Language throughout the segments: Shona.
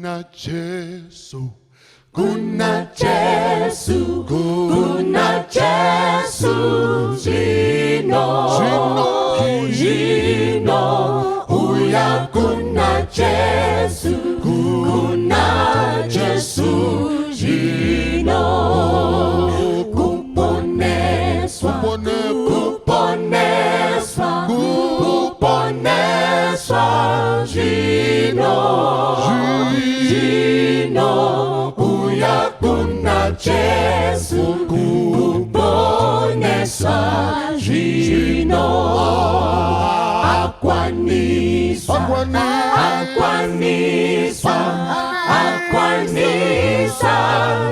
Kuna Jesu, kuna Jesu, kuna Jesu, Jino, uya kuna Jesu, Jino, kuponeswa, Jino, uya kuna Jesu, kuponeswa, Jino, akwanisa,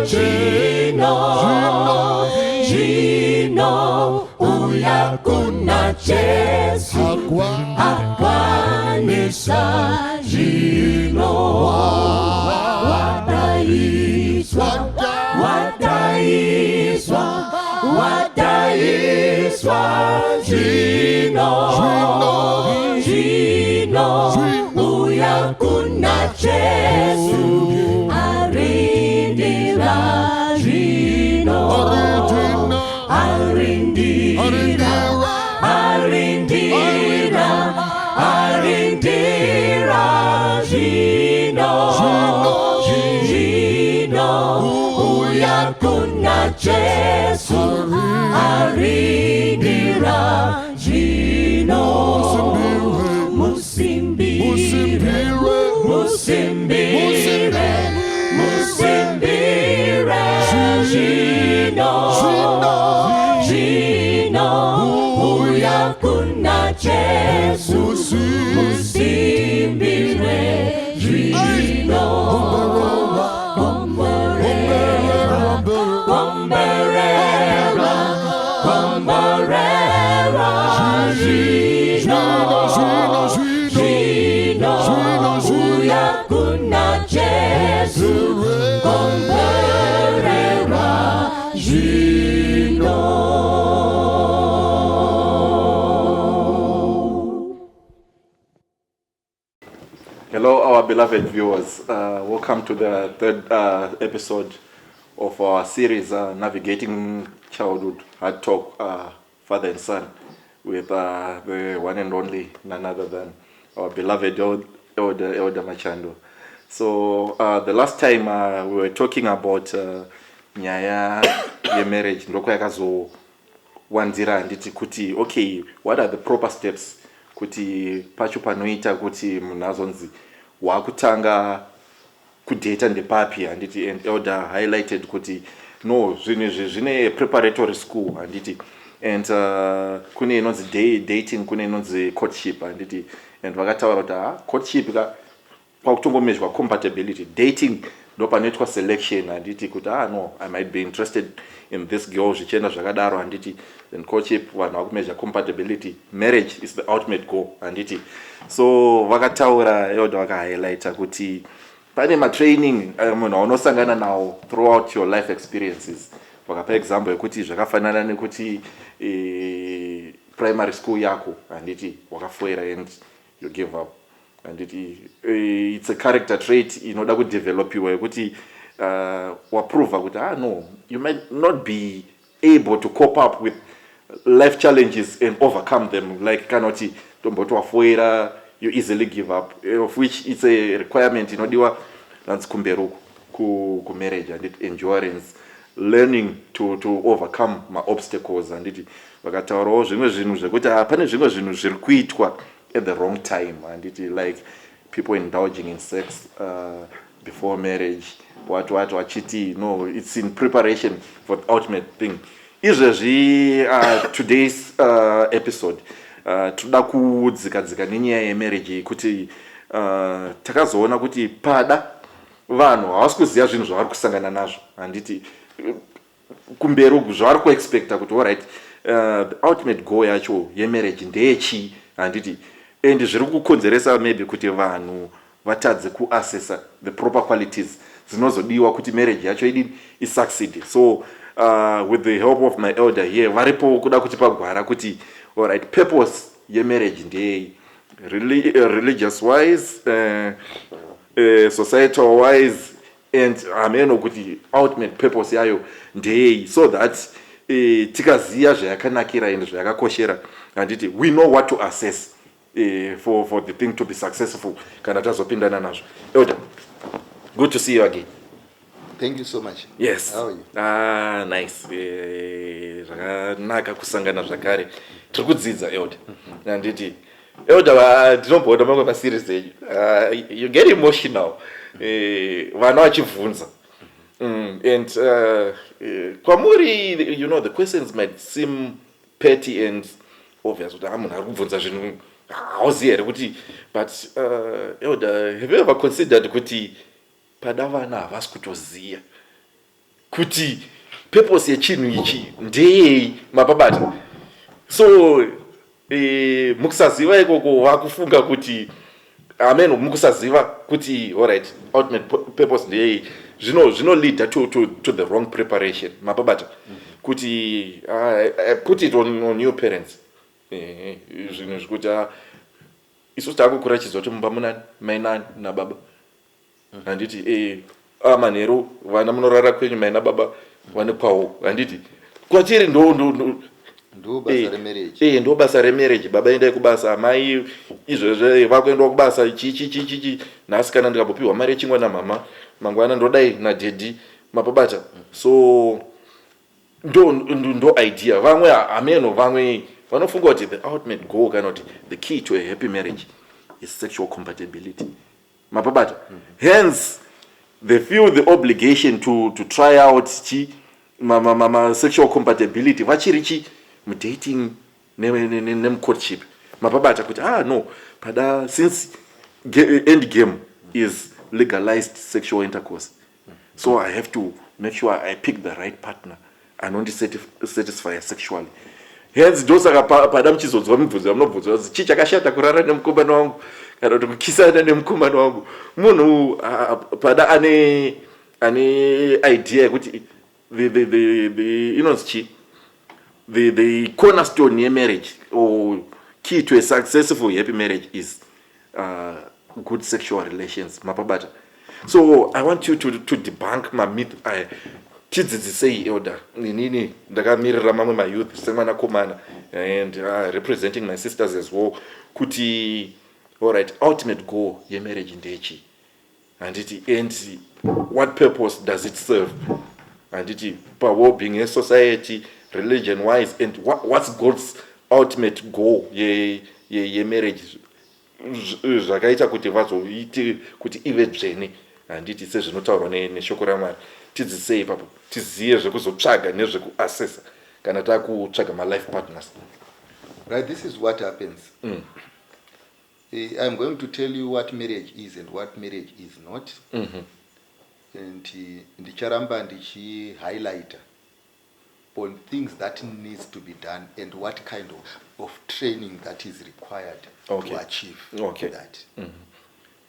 Jino, uya kuna Jesu, akwanisa, Jino, wadaiswa, Jino, uya kuna Jesu, arindira, Jino, Jino, uya kuna Jesu, arindira, Jino, musimbire, Jino, uya kuna Jesu, musimbire, Jino, Combarera, Jino, uya kuna Jesu, Combarera, Jino. Hello, our beloved viewers. Welcome to the third episode of our series, Navigating Childhood Hard Talk, Father and Son, with the one and only, none other than our beloved Elder Machando. So the last time we were talking about nyaya ye marriage, ndoko yakazo wanzira nditi kuti, okay, what are the proper steps kuti pacho panoita kuti munhu azonzi wakutanga kudata ndepapi, handiti, and Elder highlighted kuti no, zvine preparatory school, handiti, and kune inonzi dating, kune inonzi courtship, handiti, and vakataura kuti courtship kwakutongomezhwa compatibility, dating ndo panoitwa selection, handiti, kuti no, I might be interested in this girl, zvichienda zvakadaro, handiti, then courtship vanhu vakumezha compatibility, marriage is the ultimate goal, handiti. So vakataura Elder vakahighlighta kuti pane matraining munhu aunosangana nawo throughout your life experiences. Vakapa example yekuti zvakafanana nekuti primary school yako, handiti, wakafoira and you give up, handiti, it's a character trait inoda kudevelopiwa yekuti waprova kuti no, you might not be able to cope up with life challenges and overcome them, like kanoti tomboti wafoira, you easily give up, of which it's a requirement inodiwa kumberuku ku marriage, and endurance, learning to overcome my obstacles, and vakataurawo zvimwe zvinhu zvekuti pane zvimwe zvinhu zviri kuitwa at the wrong time, and like people indulging in sex before marriage, what vachiti no, it's in preparation for the ultimate thing. Izvezvi today's episode toda kudzikadzika nenyaya yemarriage kuti takazoona kuti pada vanhu havasi kuziva zvinhu zvavari kusangana nazvo, handiti, kumberuku zvavari kuexpecta kuti alright, the ultimate goal yacho yemarriage ndeyechii, handiti, and zviri kukonzeresa maybe kuti vanhu vatadze kuassessa the proper qualities dzinozodiwa kuti marriage yacho isucceed. So with the help of my elder here, varipo kuda kuti pagwara kuti alright, purpose yemarriage ndeyei, religious wise, societal wise, and ameno kuti ultimate purpose yayo ndei, so that tikaziya zvayakanakira and zvayakakoshera, handiti we know what to assess for the thing to be successful kana tazopindana nazvo. Elder, good to see you again. Thank you so much. Yes. How are you? Nice. Zvakanaka kusangana zvakare. Tiri kudzidza Elder. Handiti Elder ndinombona mamwe maseries enyu. You get emotional. Vana vachibvunza. And kwamuri, you know, the questions might seem petty and obvious. Munhu ari kubvunza zvinhu hauzivi here kuti, but Elder, have you ever considered kuti pada vana havasi kutoziya kuti purpose yechinhu ichi ndeyei mapabata? So mukusaziva ikoko vakufunga kuti amen, mukusaziva kuti alright, ultimate purpose ndeyei, zvino lead to the wrong preparation mapabata. Kuti I put it on your parents. Zvinhu zvikuti isusu takukura chizoti mumba munani mai nani nababa. Handiti manheru vana munorara kwenyu mai nababa vane kwawo. Handiti kwachiri ndo basa remarriage. Ndo basa remarriage. Baba endai kubasa, mai izvezve vakuenda kubasa chichi nhasi kana ndikabopiwa mari yechingwa namama mangwana ndodai nadhedhi mapabata. So ndo idea. Vamwe ameno, vamwe vanofunga kuti the ultimate goal kana kuti the key to a happy marriage is sexual compatibility mapabata. Hence they feel the obligation to try out sexual compatibility vachirichi dating courtship mapabata kuti no, pada since end game is legalized sexual intercourse, so I have to make sure I pick the right partner and only satisfy sexually. Hence ndosaka pada mchizodzwa mubvunzo munobvunzwa kuti chii chakashata kurara nemukomana wangu kana kuti kukisana nemukomana wangu. Munhu pada ane idea yekuti the cornerstone yemarriage or key to a successful happy marriage is good sexual relations mapabata. So I want you to debunk my myth. Tidzidzisei Elder, nini ndakamirira mamwe mayouth semwanakomana and representing my sisters as well kuti alright, ultimate goal yemarriage ndechi, and what purpose does it serve, and well-being in society, religion wise, and what's God's ultimate goal yemarriage zvakaita kuti vazoiti kuti ive dzvene, handiti sezvinotaurwa neshoko raMwari. Tidzisei ipapo tiziye zvekuzotsvaga nezvekuassessa kana takutsvaga ma-life partners. Right, this is what happens. I'm going to tell you what marriage is and what marriage is not. And ndicharamba ndichi-highlighter on things that needs to be done and what kind of training that is required to achieve that.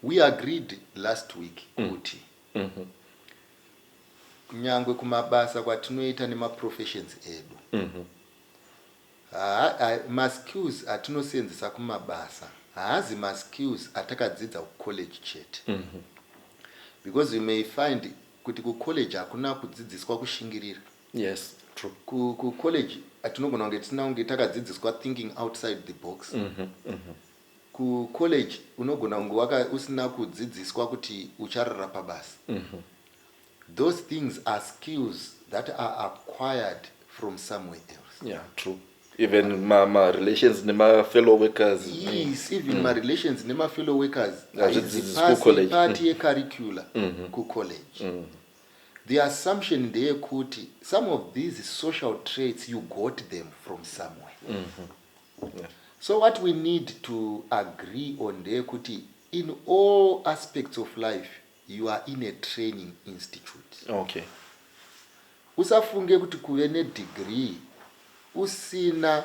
We agreed last week kuti nyangwe kumabasa kwatinoita nemaprofessions edu, maskills atinosenzesa kumabasa haazi maskills atakadzidza kucollege chete. Because you may find kuti kucollege hakuna kudzidziswa kushingirira. Yes, true. Kucollege atinogona kunge tisina kunge takadzidziswa thinking outside the box. Kucollege unogona kunge usina kudzidziswa kuti ucharara pabasa. Those things are skills that are acquired from somewhere else. Yeah, true. Even my relations with my fellow workers. Yes, even my relations with my fellow workers. Is part of curricula ku college. The assumption there kuti some of these social traits you got them from somewhere. Yeah. So what we need to agree on there kuti in all aspects of life you are in a training institute. Okay. Usafunge kuti kuve ne degree usina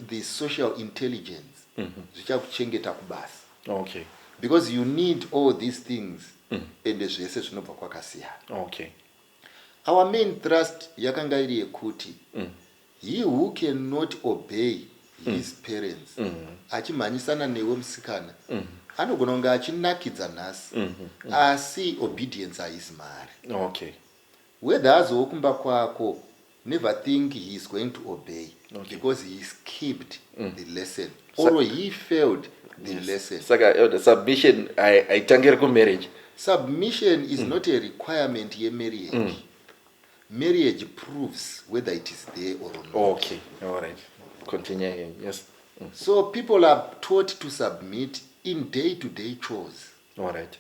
the social intelligence zvichakuchengeta kubasa. Okay. Because you need all these things ende zvese zvinobva kwakasiyana. Okay. Our main thrust yakanga iri yekuti he who cannot obey his parents achimhanyisana newe musikana anogona kunge achinakidza nhasi asi obedience haisi mari. Okay. Whether azowo kumba kwako, never think he is going to obey, because he skipped the lesson or he failed the lesson. Saka submission aitangire kumarriage. Submission is not a requirement ye marriage. Marriage proves whether it is there or not. Okay, all right. Continuing, yes. So people are taught to submit in day-to-day chores. All right.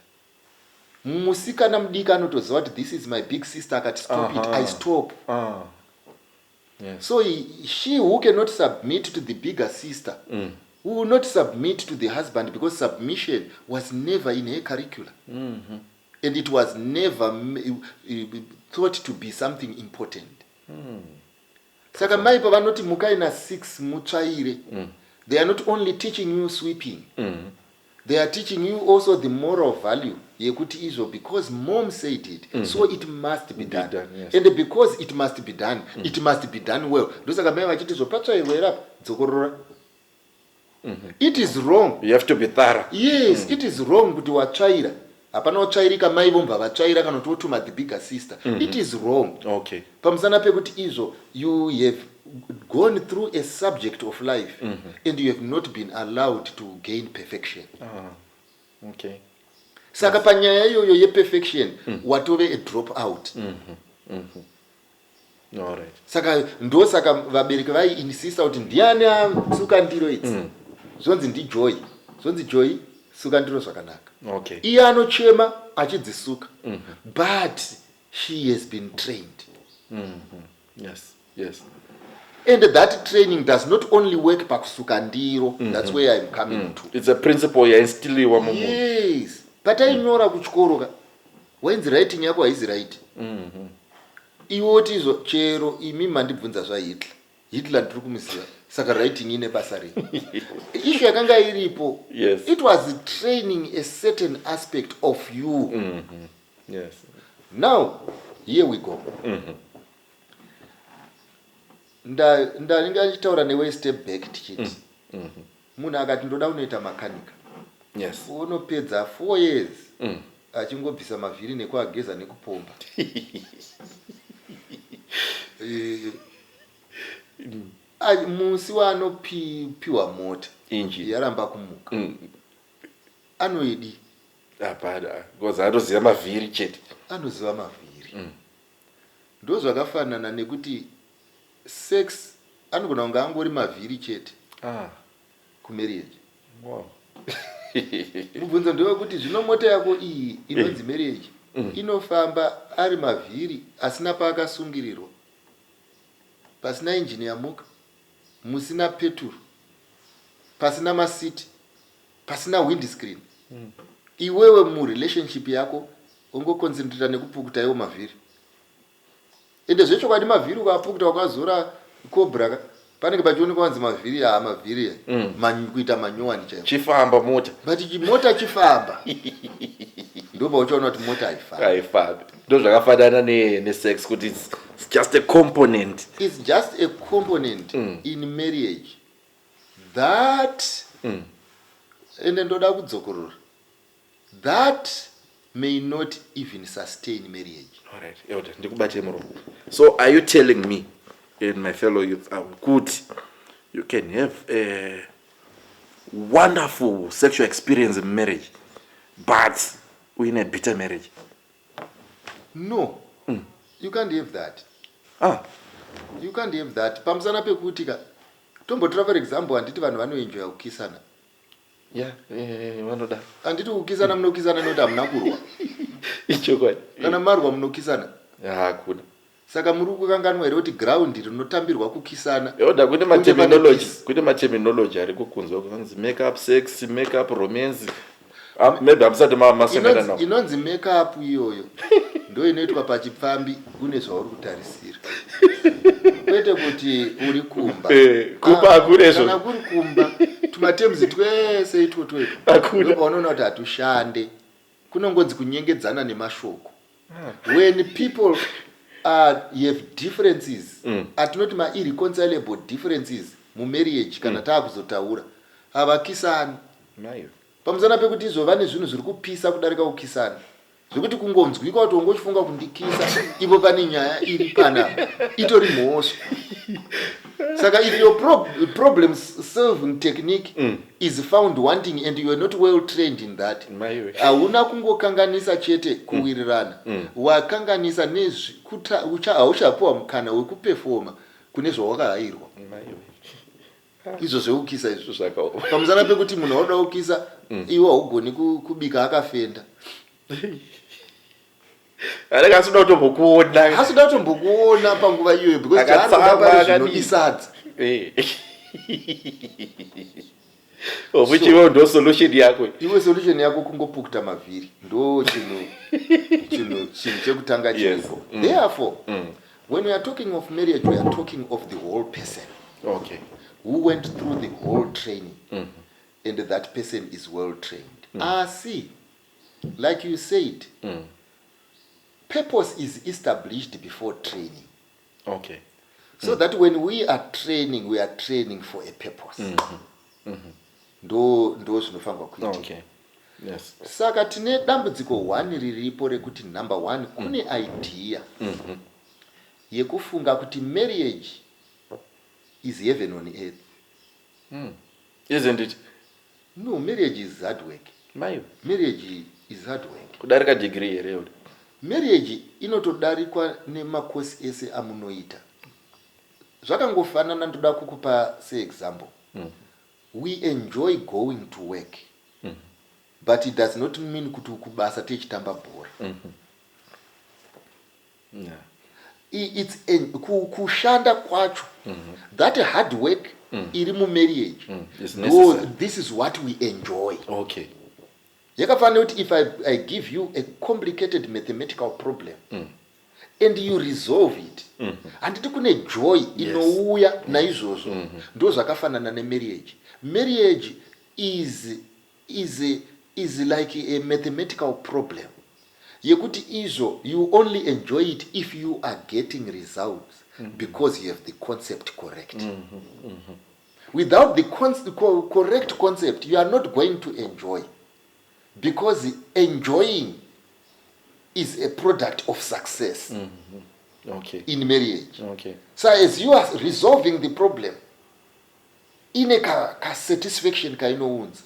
Musikana mudiki anotoziva kuti this is my big sister, akati stop it, I stop. Yes. So she who cannot submit to the bigger sister, who will not submit to the husband, because submission was never in her curriculum. And it was never thought to be something important. Saka mai pavanoti mukaina 6 mutsvaire, they are not only teaching you sweeping, they are teaching you also the moral value yekuti izvo, because mom said it, so it must be done. Yes. And because it must be done, it must be done well. Ndosaka mai vachiti zvopatsvairwa dzokorora. It is wrong. You have to be thorough. Yes, it is wrong kuti watsvaira. Hapana watsvairika mai vomba vatsvaira kana kuti wotuma the bigger sister. It is wrong. Okay. Pamusana pekuti izvo, you have gone through a subject of life and you have not been allowed to gain perfection. Okay. Saka panyaya iyoyo yeperfection watove a drop out. All right. Saka ndosaka vabereki vai insista kuti ndiani suka ndiro idzi. Zonzi ndi Joy. Zonzi Joy suka ndiro zvakanaka. Okay. Iye anochema achidzisuka. But she has been trained. Yes. Yes. And that training does not only work pakusuka ndiro. That's where I'm coming to. It's a principle you instill in one. Yes. But I nyora kuchikoro wenzi writing yako haisi right. Iwoti izvo chero imi mandibvunza zva Hitler ndiri kumuziva. Saka writing ine basa re. Issue yakanga iripo. Yes. It was training a certain aspect of you. Yes. Now, here we go. Ndaringa ndichitaura newe step back tichiti. Munhu akati ndoda kunoita makanika. Yes. Unopedza 4 years. Achingobvisa mavhiri nekuageza nekupomba. Musi waanopiwa mota yaramba kumuka. Anoidi. Hapana, because anoziva mavhiri chete. Anoziva mavhiri. Ndozvakafanana nekuti sex anogona kunge angori mavhiri chete. Kumarriage. Wow. Mubvunzo ndewekuti zvino mota yako iyi inonzi marriage inofamba ari mavhiri asina paakasungirirwa, pasina injini yamuka, musina peturu, pasina masiti, pasina windscreen. Iwewe murelationship yako ungoconcentrata nekupukuta iwo mavhiri. Ende zvechokwadi mavhiri ukapukuta ukazora cobra panenge pachioneka wanzi mavhiri mavhiri kuita manyowani chaiwo chifamba mota, but mota chifamba ndoba uchaona kuti mota haifambi. Ndo zvakafanana nesex kuti it's just a component. It's just a component in marriage that ende ndoda kudzokorora that may not even sustain marriage. All right. Elder, ndikubate muromo. So are you telling me and my fellow youth, good, you can have a wonderful sexual experience in marriage, but we're in a bitter marriage? No, you can't have that. You can't have that. Pamusana pekuti tombotora for example anditi vanhu vanoenjoya kukisana. Vanoda. Anditi kukisana munokisana noti hamuna kurwa. Ichokwadi. Kana marwa munokisana. Hakuna. Saka muri kukanganwa here kuti ground rinotambirwa kukisana. Yoda kune terminology ari kukunzwa kunzi make up sex, make up romance. Maybe amsati masengana nawo. Inonzi make up iyoyo. Ndo inoitwa pachipfambi une zvauri kutarisira. Kwete kuti uri kumba. Kumba akurezo. Kana kuri kumba tumatemzi twese itwo. Akuna. Unoona kuti hatushande. Kunongonzi kunyengedzana nemashoko. When people have differences, atinoti irreconcilable differences mu marriage kana taakuzotaura havakisani. pamusana pekuti izova nezvinhu zviri kupisa kudarika kukisana zvekuti kungonzwika kuti ungochifunga kundikisa ipo pane nyaya iri panapa itori mhosva. Saka if your problem solving technique is found wanting and you are not well trained in that, hauna kungokanganisa chete kuwirirana, wakanganisa hauchapuwa mukana wekupefoma kune zvawakahayirwa. Izvo zvekukisa izvo zvakaoma. Pamusana pekuti munhu wauda kukisa iwe haugoni kubika akafenda. Asinoda kutombokuona panguva iyoyo because chaanoda pari zvinoisadza. Whichiwo ndo solution yako. Iwe solution yako kungopukuta mavhiri. Ndo chinhu chekutanga chiripo. Therefore, when we are talking of marriage, we are talking of the whole person. Okay. Who went through the whole training, and that person is well trained. See, like you said, purpose is established before training. Okay. So that when we are training for a purpose. Ndo zvinofangwa kuitika. Okay. Yes. Saka tine dambudziko 1 riripo rekuti number 1 kune idea yekufunga kuti marriage is heaven on earth. Isn't it? No, marriage is hard work. Marriage is hard work. Kudarika degree here. Marriage inotodarikwa nemakosi ese amunoita. Zvakangofanana ndoda kukupa example. We enjoy going to work. But it does not mean kuti kubasa techitamba bhora. It's kushanda kwacho. That hard work iri marriage. This is what we enjoy. Okay. Yakafanana kuti if I give you a complicated mathematical problem and you resolve it, handiti kune joy inouya naizvozvo. Ndo zvakafanana nemarriage. Marriage is like a mathematical problem. Yekuti izvo you only enjoy it if you are getting results because you have the concept correct. Without the correct concept, you are not going to enjoy, because enjoying is a product of success. Okay. In marriage. Okay. So as you are resolving the problem, in a satisfaction kainounza.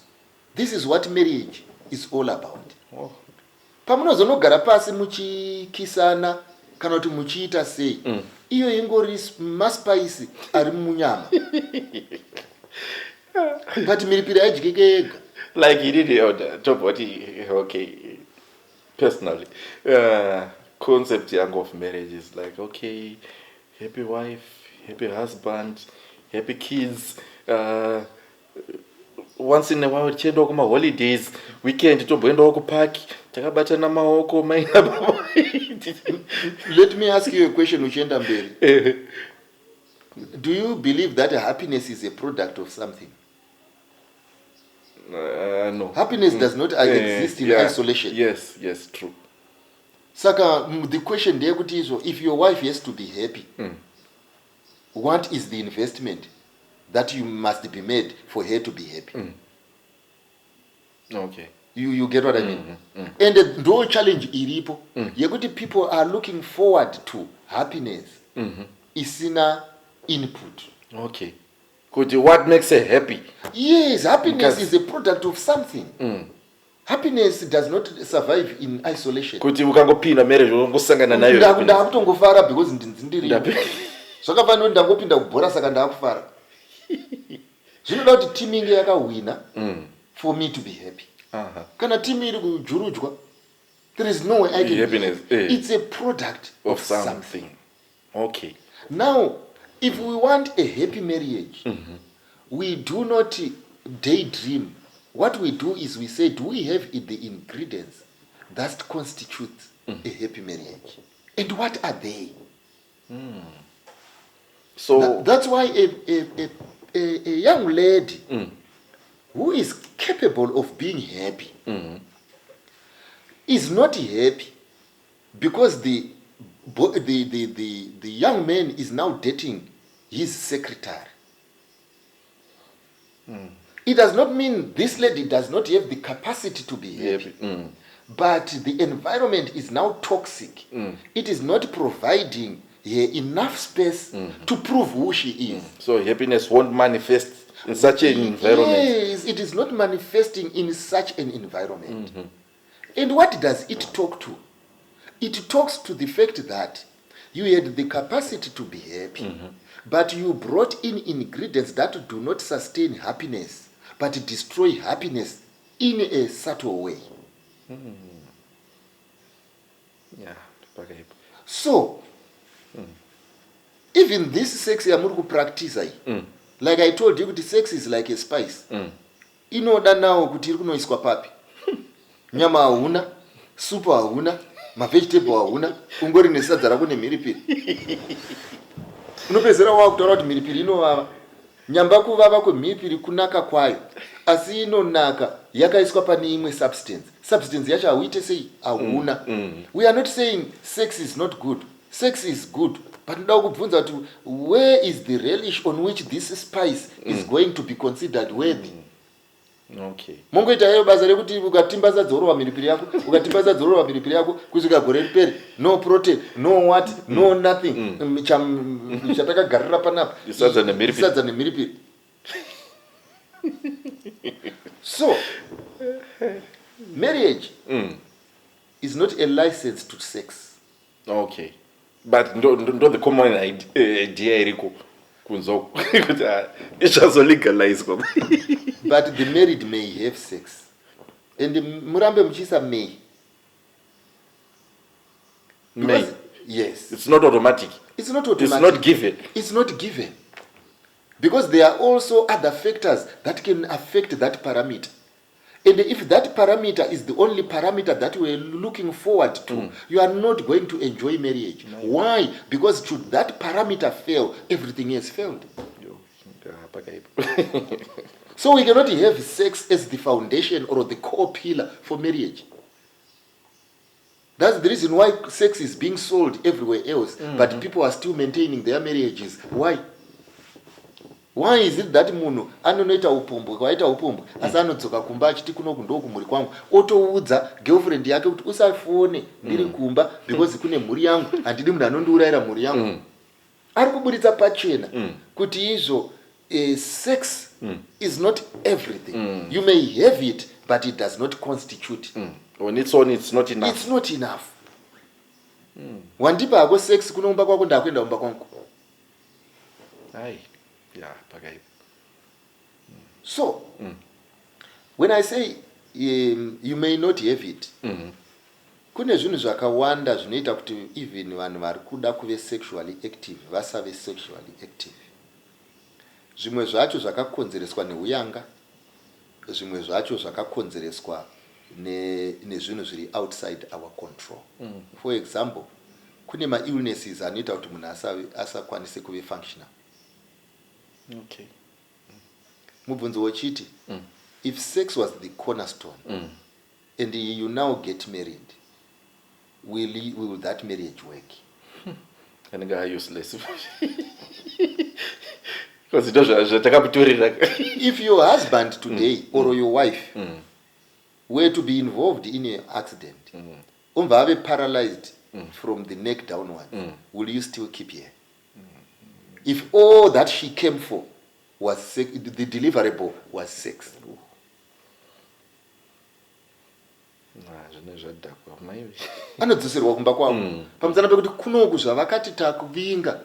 This is what marriage is all about. Pamunozonogara pasi muchikisana kana kuti muchiita sei, iyo ingori maspice ari munyama. But miripiri haijikike yega. Like you did talk about it, okay. Personally, concept of marriage is like, okay, happy wife, happy husband, happy kids. Once in a while tienda kuma holidays, weekend toboenda ku park, takabatana maoko maina. Let me ask you a question uchienda mberi. Do you believe that happiness is a product of something? No. Happiness does not exist in isolation. Yes, true. Saka, the question there is, if your wife has to be happy, what is the investment that you must be made for her to be happy? Okay. You get what I mean? And the whole challenge iripo, yekuti people are looking forward to happiness. Isina input. Okay. What makes her happy? Yes, happiness is a product of something. Happiness does not survive in isolation. Kuti ukangopinda marriage ungosangana nayo. Ndakutongofara because ndiri. Zvakafanana ndangopinda kubhora saka ndakufara. Zvinoda kuti team inge yakawina for me to be happy. Kana team iri kujurudzwa, there is no way I can happiness. It's a product of something. Okay. Now, if we want a happy marriage, we do not daydream. What we do is we say, do we have the ingredients that constitute a happy marriage? And what are they? So that's why a young lady who is capable of being happy is not happy because the young man is now dating his secretary. It does not mean this lady does not have the capacity to be happy. But the environment is now toxic. It is not providing her enough space to prove who she is. So happiness won't manifest in such an environment. Yes, it is not manifesting in such an environment. And what does it talk to? It talks to the fact that you had the capacity to be happy, but you brought in ingredients that do not sustain happiness, but destroy happiness in a subtle way. Yeah. So, even this sex yamuri practice, like I told you, sex is like a spice. Inoda now kuti iri kunoiswa papi. Nyama hauna, supu hauna, vegetable hauna, ungori nesadza rako nemhiripiri. Unopedzera wakutaura kuti mhiripiri inovava. Nyamba kuvava kwemhiripiri kunaka kwayo, asi inonaka yakaiswa pane imwe substance. Substance yacho hauite sei? Hauna. We are not saying sex is not good. Sex is good. But ndoda kubvunza kuti where is the relish on which this spice is going to be considered worthy? Okay. Mongoita hiyo basa rekuti ukatimbaza dzoro mhiripiri yako, ukatimbaza dzoro mhiripiri yako kusvika gore riperi, no protein, no what, no nothing. Chatakagarira panapa. Sadza nemhiripiri. So, marriage is not a license to sex. Okay. But not the common idea iriko kunzo kuti ichazo legalize kwa. But the married may have sex. And murambe mchisa may. May. Yes. It's not automatic. It's not automatic. It's not given. It's not given. Because there are also other factors that can affect that parameter. And if that parameter is the only parameter that we're looking forward to, you are not going to enjoy marriage. No. Why? Because should that parameter fail, everything has failed. So we cannot have sex as the foundation or the core pillar for marriage. That's the reason why sex is being sold everywhere else, but people are still maintaining their marriages. Why? Why is it that munhu anonoita upombwe kwaita upombwe asi anodzoka kumba achiti kuno ndo kumuri kwangu otoudza girlfriend yake kuti usafone ndiri kumba because kune mhuri yangu handidi munhu anondiurayira mhuri yangu ari kuburitsa pachena kuti izvo sex is not everything. You may have it but it does not constitute. On its own it's not enough. It's not enough. Wandipa ako sex kunomba kwako ndakwenda umba kwangu. Aye. Yeah, okay. So, when I say you may not have it, kune zvinhu zvakawanda zvinoita kuti even vanhu vari kuda kuve sexually active vasave sexually active. Zvimwe zvacho zvakakonzereswa neuyanga, zvimwe zvacho zvakakonzereswa nezvinhu zviri outside our control. For example, kune ma-illnesses anoita kuti munhu asakwanise kuve functional. Okay. Mubvunzo wochiti, if sex was the cornerstone and you now get married, will that marriage work? And I useless. Because it does. If your husband today or your wife were to be involved in an accident, have paralyzed from the neck downwards, will you still keep her? If all that she came for was sex, the deliverable was sex. Anodzoserwa kumba kwavo pamusana pekuti kunoku zvavakati takuvinga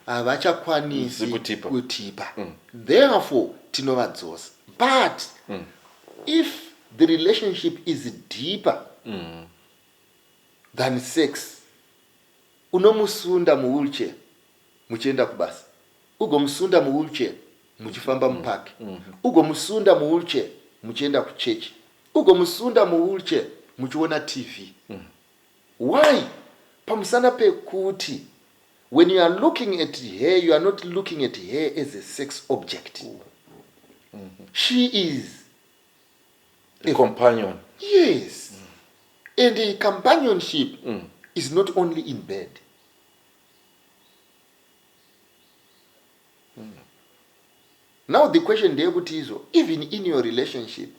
havachakwanisi kutipa. Therefore tinovadzosa. But if the relationship is deeper than sex, unomusunda muwheelchair muchienda kubasa, ugomusunda muwheelchair muchifamba mupaki, ugomusunda muwheelchair muchienda kuchechi, ugomusunda muwheelchair muchiona TV. Why? Pamusana pekuti when you are looking at her, you are not looking at her as a sex object. She is a companion. Yes. And the companionship is not only in bed. Now the question there is, even in your relationship,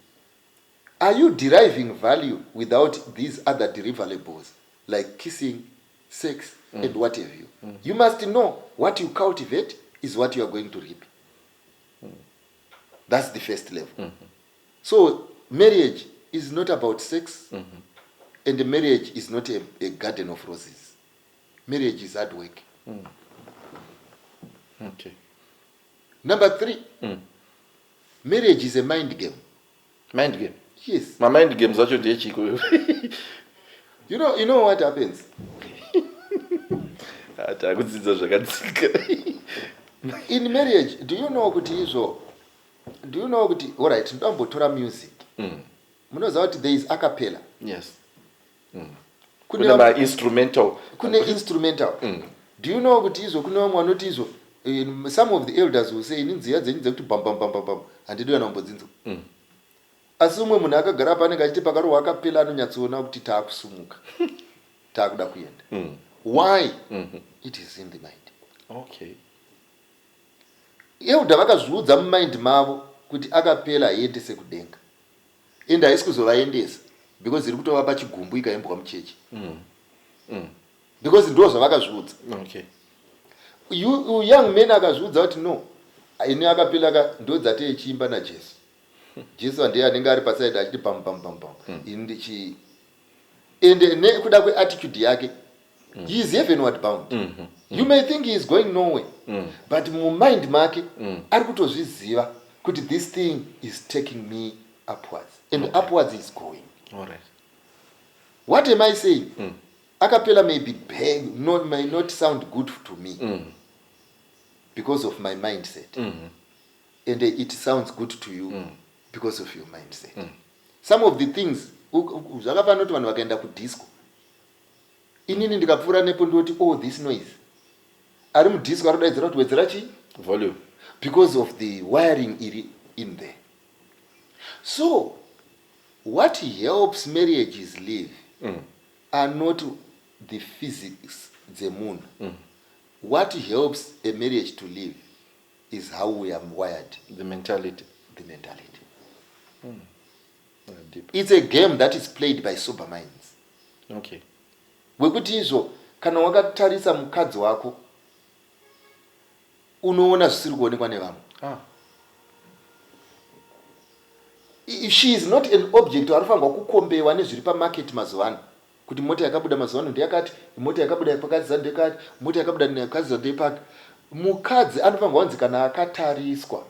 are you deriving value without these other deliverables like kissing, sex, and what have you? You must know what you cultivate is what you are going to reap. That's the first level. So marriage is not about sex, and the marriage is not a garden of roses. Marriage is hard work. Okay. Number 3, marriage is a mind game. Mind game. Yes. My mind games are actually You know what happens? In marriage, do you know kuti alright, ndombotora music. Munoziva kuti there is a cappella. Yes. Kune instrumental. Instrumental. Do you know kuti izo kune vamwe vanoti izo some of the elders will say inziya dzenyu dzekuti bam bam bam bam bam handidiwa nambodzinzo. Asi umwe munhu akagara panenge achiti pakarohwa akapela anonyatsoona kuti taakusumuka. Taakuda kuenda. Why? It is in the mind. Okay. Elder vakazviudza mumind mavo kuti akapela aendese kudenga. Ende haisi kuzovaendesa because iri kutova pachigumbu ikaimbwa muchechi. Because ndo zvavakazviudza. Okay. Young men akazviudza kuti no, ini akapela ndo dzati echiimba naJesu. Jesu ndiye anenge ari paside achiti pam pam pam pam. Indichi ende nekuda kweattitude yake, he is heavenward bound. You may think he is going nowhere, but mumind make ari kutozviziva kuti this thing is taking me upwards, and upwards is going. All right. What am I saying? Acapella may be big, may not sound good to me because of my mindset, and it sounds good to you because of your mindset. Some of the things zvakafana kuti vanhu vakaenda kudisco, inini ndikapfuura nepo ndoti oh this noise, ari mudisco arodaidzira kuti wedzera chii volume, because of the wiring iri in there. So what helps marriages live are not the physics, the moon. What helps a marriage to live is how we are wired. the mentality. The mentality. Deep. It's a game that is played by sober minds. Okay. Wekuti izvo kana wakatarisa mukadzi wako unoona zvisiri kuonekwa nevamwe. She is not an object anofanirwa kukombewa nezviri pamarket mazuvano. Kuti mota yakabuda mazuvano ndeyakati, mota yakabuda yapakadzisa ndeyakati, mota yakabuda yakadzisa ndeyepaki. Mukadzi anofanirwa kunzi kana akatariswa,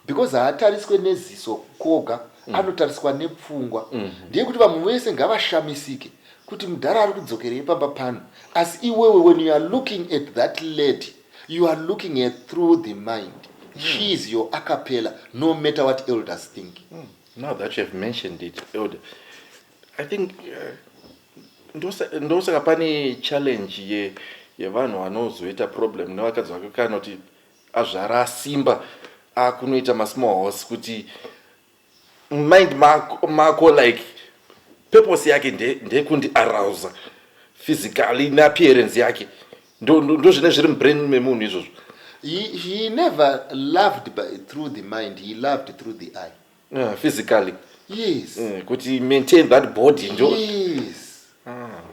because haatariswe neziso koga, anotariswa nepfungwa. Ndiye kuti vamwe vese ngavashamisike kuti mudhara ari kudzokerei pamba pano. Asi iwewe, when you are looking at that lady, you are looking at through the mind. She is your a cappella, no matter what elders think. Now that you have mentioned it, Elder, I think ndosaka pane challenge yevanhu vanozoita problem nevakadzi vake kana kuti azvara asimba akunoita masmall horse kuti mind mako like purpose yake ndekundi arousa physically neappearance yake ndo zvine zviri mubrain memunhu izvozvo. He never loved through the mind, he loved through the eye. Physically. Yes. Kuti maintain that body ndo. Yes.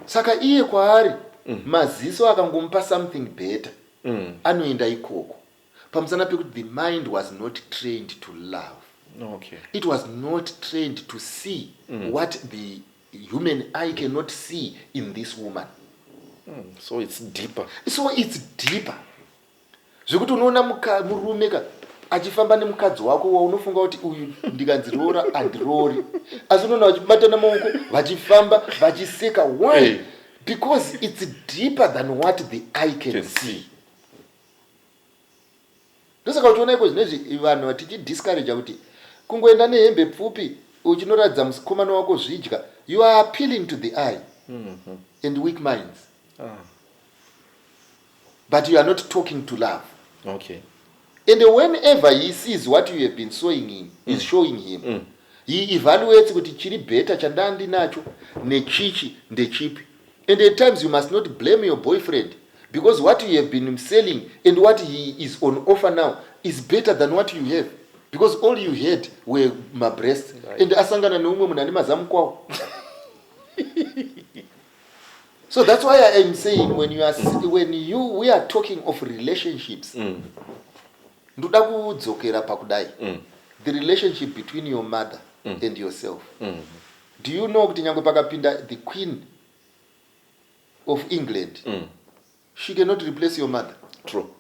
Saka iye kwaari maziso akangomupa something better, anoenda ikoko. Pamusana pekuti the mind was not trained to love. Okay. It was not trained to see what the human eye cannot see in this woman. So it's deeper. So it's deeper. Zvekuti unoona murume achifamba nemukadzi wako waunofunga kuti uyu ndikanzirora andirori, asi unoona vachibatana maoko vachifamba vachiseka. Why? Because it's deeper than what the eye can see. Ndosaka uchiona iko zvinezvi vanhu tichidiscourage kuti kungoenda nehembe pfupi uchinoratidza mukomana wako zvidya, you are appealing to the eye and weak minds. But you are not talking to love. Okay. And whenever he sees what you have been showing him, is showing him, he evaluates kuti chiri better chandandi nacho nechichi ndechipi. And at times you must not blame your boyfriend, because what you have been selling and what he is on offer now is better than what you have. because all you had were my breasts. Right. And asangana neumwe munhu ane mazamu kwawo. So that's why I am saying we are talking of relationships. Ndoda kudzokera pakudai. The relationship between your mother and yourself. Do you know kuti nyangwe pakapinda the Queen of England, she cannot replace your mother. True.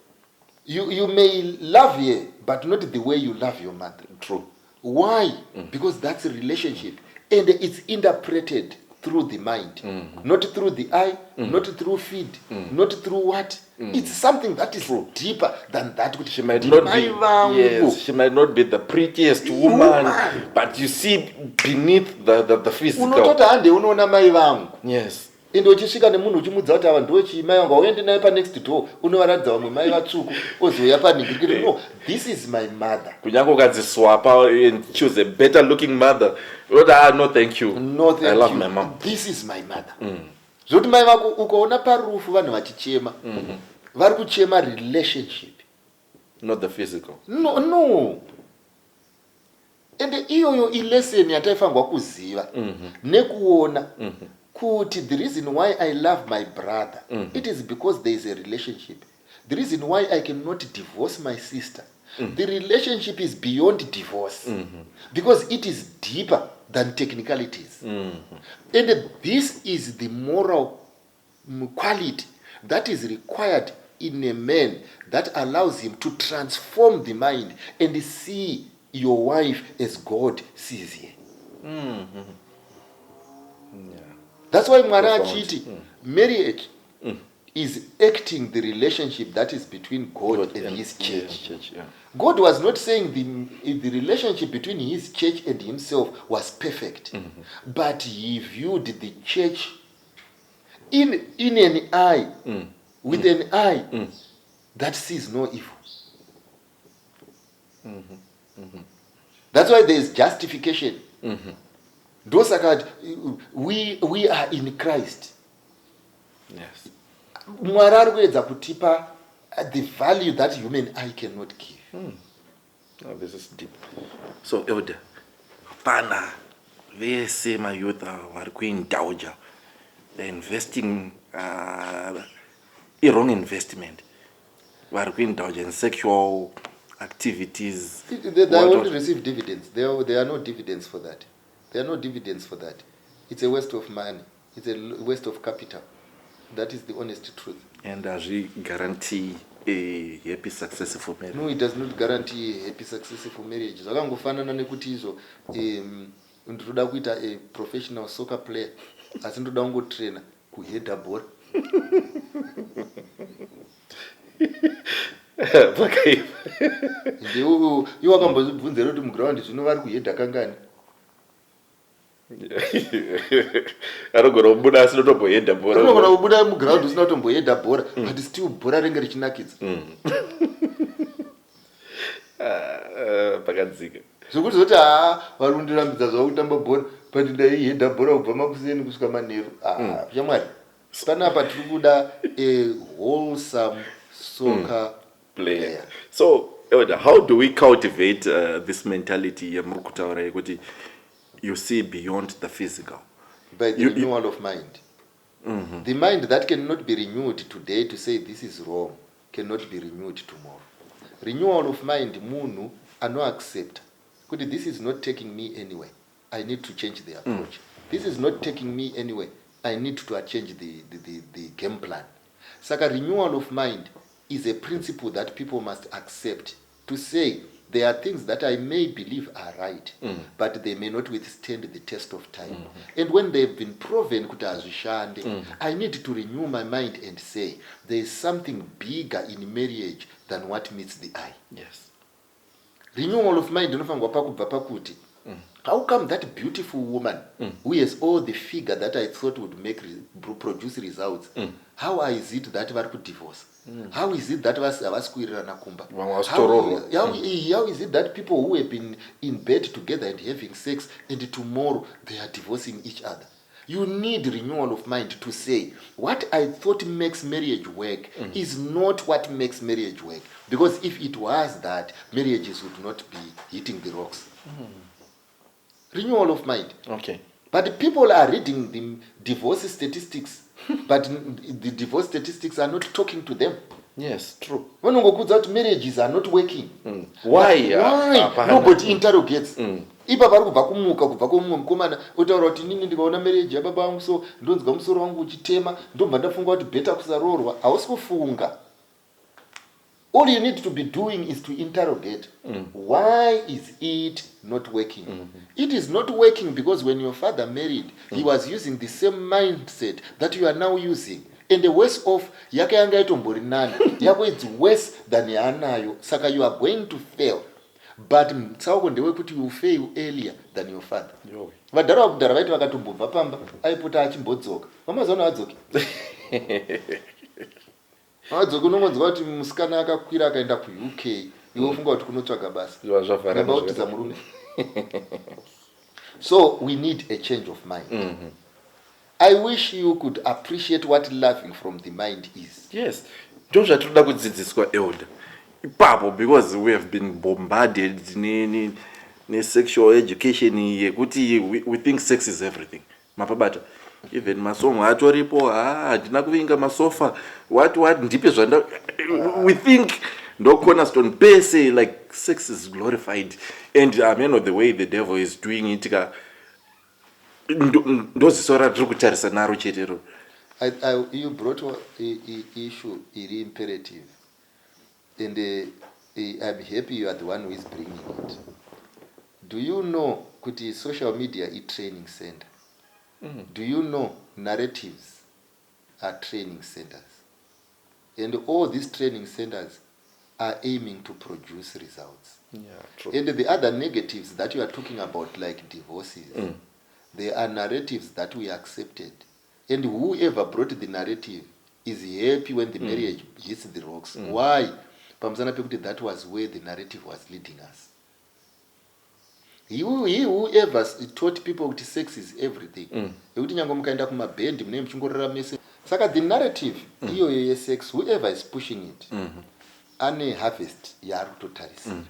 You may love her, but not the way you love your mother. True. Why? Because that's a relationship, and it's interpreted through the mind, not through the eye, not through feet, not through what. It's something that is deeper than that. She might not be. Yes, she might not be the prettiest woman, but you see beneath the physical. Unotota hande unoona mai vangu. Yes. Ende uchisvika nemunhu uchimudza kuti ava ndochi mai vangu auende naye panext door unovaradza vamwe mai vatsvuku ozoya panhingirikiri. No, this is my mother. Kunyange ukadziswapa and choose a better looking mother, no thank you. No thank you. I love my mom. This is my mother. Zvoti mai vako ukaona parufu vanhu vachichema, vari kuchema relationship, not the physical. No. Ende iyoyo ileseni yataifanirwa kuziva nekuona kuti the reason why I love my brother, it is because there is a relationship. The reason why I cannot divorce my sister, the relationship is beyond divorce, because it is deeper than technicalities. And this is the moral quality that is required in a man that allows him to transform the mind and see your wife as God sees you. That's why Mwana achiti, marriage is acting the relationship that is between God and his church. God was not saying the relationship between his church and himself was perfect, but he viewed the church in an eye, with an eye that sees no evil. That's why there is justification. We are in Christ. Yes. Mwari ari kuedza kutipa the value that human eye cannot give. Oh, this is deep. So elder, pana vese mayouth vari kuindulge, they're investing wrong investment, vari kuindulge in sexual activities. They won't receive dividends. There are no dividends for that. There are no dividends for that. It's a waste of money. It's a waste of capital. That is the honest truth. And does it guarantee a happy, successful marriage? No, it does not guarantee a happy, successful marriage. Zvakangofanana nekuti izvo ndoda kuita a professional soccer player asi ndoda kungotraina kuheader ball. Iwe wakambozvibvunzira kuti muground zvino vari kuheader kangani? Anogona kubuda asina kutombohedha bhora. Anogona kubuda muground usina kutombohedha bhora, but still bhora rinenge richinakidza. Pakadzika. Zvokuti zoti vari kundirambidza zvavo kutamba bhora, but ndaihedha bhora kubva makuseni kusvika manheru. Shamwari, panapa tiri kuda a wholesome soccer player. So, Elder, how do we cultivate this mentality yamuri kutaura yekuti you see beyond the physical? By the renewal of mind. The mind that cannot be renewed today to say this is wrong cannot be renewed tomorrow. Renewal of mind, munhu ano accept kuti this is not taking me anywhere. I need to change the approach. This is not taking me anywhere. I need to change the game plan. Saka renewal of mind is a principle that people must accept, to say there are things that I may believe are right, but they may not withstand the test of time. And when they've been proven kuti hazvishande, I need to renew my mind and say there is something bigger in marriage than what meets the eye. Yes. Renewal of mind inofanirwa pakubva pakuti, how come that beautiful woman who has all the figure that I thought would produce results, how is it that vari kudivorce? How is it that havasi kuwirirana kumba? How is it that people who have been in bed together and having sex and tomorrow they are divorcing each other? You need renewal of mind to say, what I thought makes marriage work is not what makes marriage work. Because if it was that, marriages would not be hitting the rocks. Renewal of mind. Okay. But people are reading the divorce statistics, but the divorce statistics are not talking to them. Yes, true. When that marriages are not working. Why? Why? Nobody interrogates. Ipa vari kubva kumuka kubva kumumwe mukomana otaura kuti inini ndikaona marriage yababa vangu so ndonzwa musoro wangu uchitema ndobva ndafunga kuti bheta kusaroorwa. Hausi kufunga. All you need to be doing is to interrogate. Why is it not working? It is not working because when your father married, he was using the same mindset that you are now using. And the worse off, yake yanga itombori nani. Yako it's worse than yanayo. Saka you are going to fail. But tsauko ndewe kuti you fail earlier than your father. Vadhara wakudhara vaiti vakatombobva pamba aipota achimbodzoka. Vamazaona vadzoki. Vadzoki unongonzwa kuti musikana akakwira akaenda kuUK. Iwe funga kuti kunotsvaga basa. Namba kutiza murume. So we need a change of mind. I wish you could appreciate what laughing from the mind is. Yes. Don't you try to kudzidziswa elder. Ipapo because we have been bombarded ne sexual education yekuti we think sex is everything. Mapabata. Even masongo atoripo ndina kuvinga masofa what ndipe zvanda we think no cornerstone base like sex is glorified and the way the devil is doing it ndozisora tiri kutarisa naro chetero. You brought a issue iri imperative and I'm happy you are the one who is bringing it. Do you know kuti social media is training center? Do you know narratives are training centers? And all these training centers are aiming to produce results. Yeah, true. And the other negatives that you are talking about, like divorces, they are narratives that we accepted. And whoever brought the narrative is happy when the marriage hits the rocks. Why? That was where the narrative was leading us. Whoever taught people that sex is everything. Saka the narrative, sex, whoever is pushing it, ane harvest yaari kutotarisira.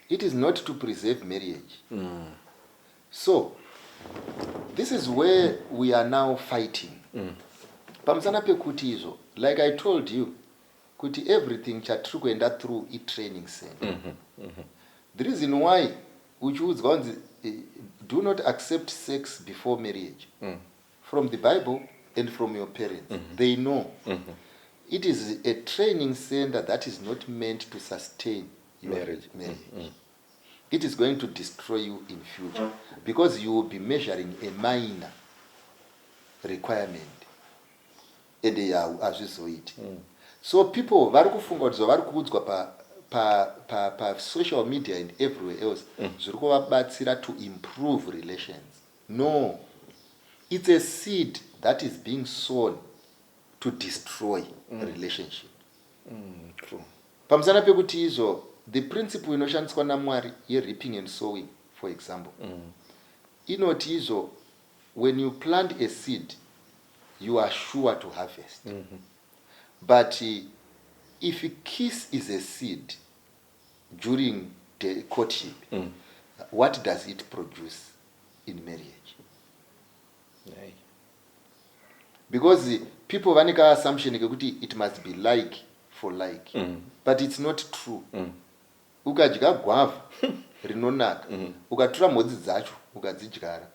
It is not to preserve marriage. So, this is where we are now fighting. Pamusana pekuti izo, like I told you, kuti everything chatiri kuenda through a training center. The reason why we choose do not accept sex before marriage. From the Bible and from your parents. They know. It is a training center that is not meant to sustain your marriage. It is going to destroy you in future because you will be measuring a minor requirement. And as you saw it. So people vari kufunga kuti vari kuudzwa pa social media and everywhere else zviri kuvabatsira to improve relations. No. It's a seed that is being sown to destroy a relationship. True. Pamusana pekuti izvo, the principle inoshandiswa naMwari reaping and sowing, for example, inoti izvo, when you plant a seed, you are sure to harvest. But if a kiss is a seed during the courtship, what does it produce in marriage? Because people vanika assumption kuti it must be like for like, but it's not true. Ukadya gwavha rinonaka, ukatora mhodzi dzacho ukadzidyara,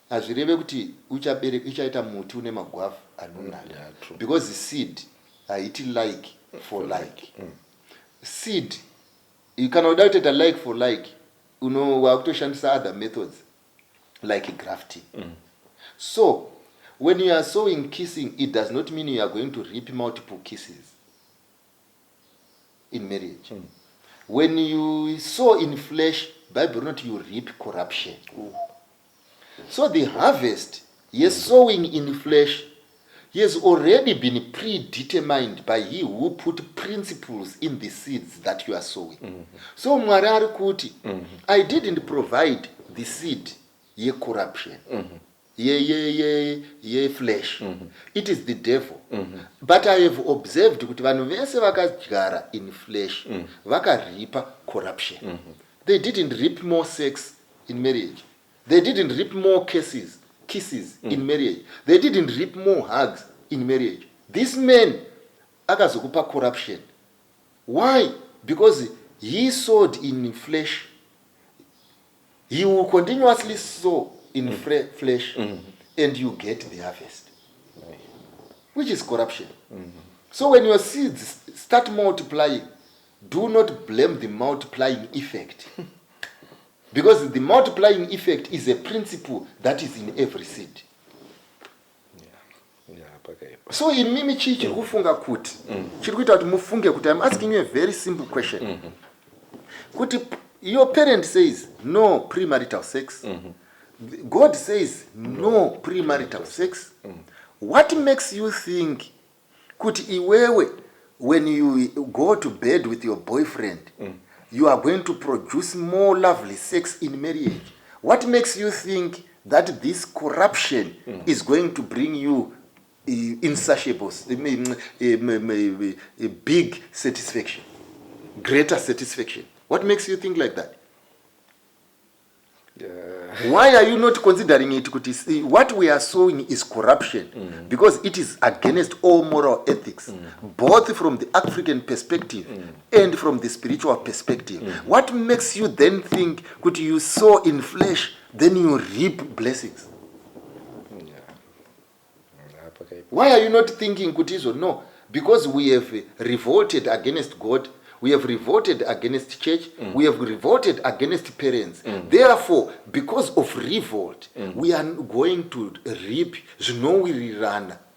hazvireve kuti uchaita muti une magwavha anonaka. Because the seed haiti like for like. Seed, kana uda kutoita like for like, wakutoshandisa other methods like grafting. So, when you are sowing kissing, it does not mean you are going to reap multiple kisses in marriage. When you sow in flesh, Bible not you reap corruption. So the harvest, sowing in flesh, he has already been predetermined by he who put principles in the seeds that you are sowing. So Mwari kuti, I didn't provide the seed ye corruption. ye flesh. It is the devil. But I have observed kuti vanhu vese vakadyara in flesh vakaripa corruption. They didn't reap more sex in marriage. They didn't reap more kisses in marriage. They didn't reap more hugs in marriage. This man akazokupa corruption. Why? Because he sowed in flesh. He will continuously sow in flesh, and you get the harvest, which is corruption. So when your seeds start multiplying, do not blame the multiplying effect. Because the multiplying effect is a principle that is in every seed. So in mimi chiri kufunga kuti chiri kuita kuti mufunge kuti I'm asking you a very simple question. Kuti your parent says no premarital sex. God says no premarital sex. What makes you think kuti iwewe when you go to bed with your boyfriend you are going to produce more lovely sex in marriage? What makes you think that this corruption is going to bring you insatiable, a big satisfaction, greater satisfaction? What makes you think like that? Why are you not considering it? What we are sowing is corruption because it is against all moral ethics, both from the African perspective and from the spiritual perspective. What makes you then think could you sow in flesh, then you reap blessings? Why are you not thinking Kutizo? No, because we have revolted against God. We have revolted against church. We have revolted against parents. Therefore, because of revolt, we are going to reap